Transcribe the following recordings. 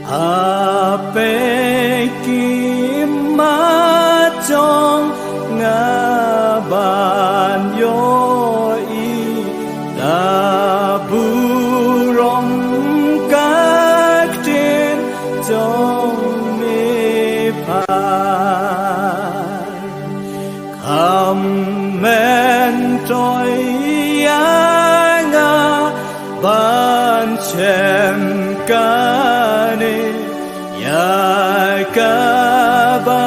Ape kima trong nga ban yo i da bu rong các tin trong mi pan kham men trôi nga ban chem ca ni ya ka ba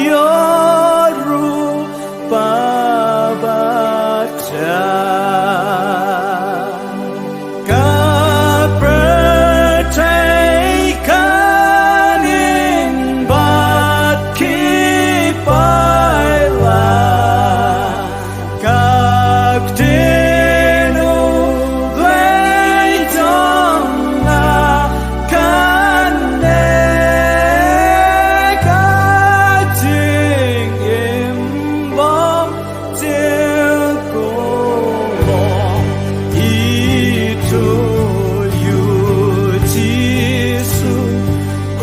yo ru pa ba cha ka pre ka nin bat ki pai la kak tinu blai tong na kan ne ka jing im bom til ko i to you jisu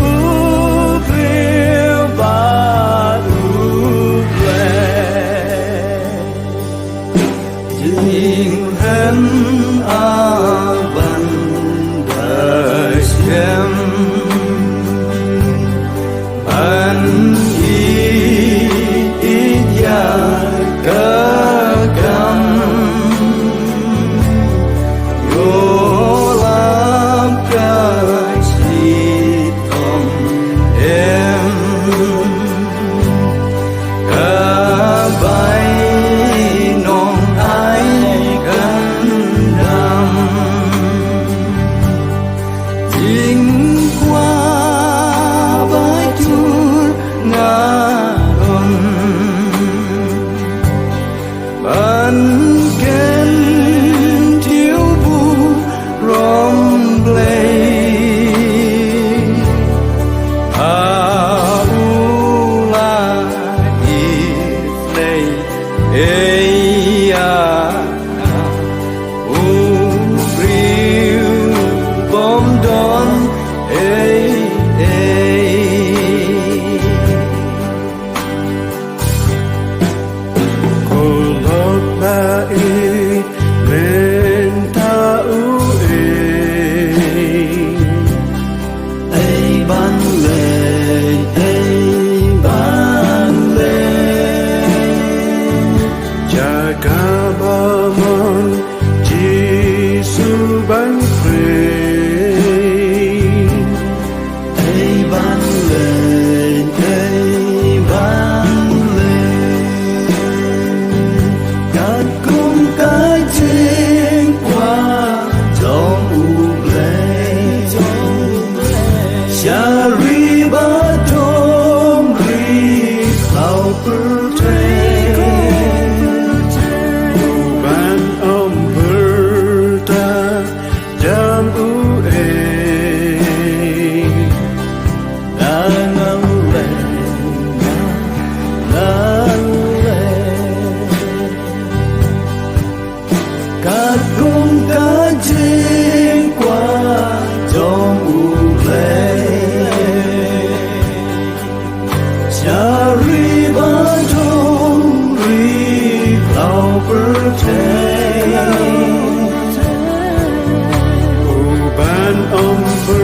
u bil ba u ble Ding hen a ban đời xem ban y ya ca cam yo lam ca chi tom em ca bay nong ai gan đam chính qua bãi chuột ngã đồn ban kén thiếu bu rom play aula iflay eya u riu bom don ei cô lộc ba e lên ta u e ei ban lên cha ca ba mon jisu ban pre ei ban lên các cung cái trên qua trong u lệ cha ri ba tom ri khao per ban om berta jam u e ngang lệ các cung cái trên qua trong u lệ cha ri ba tom ri khao per ban om berta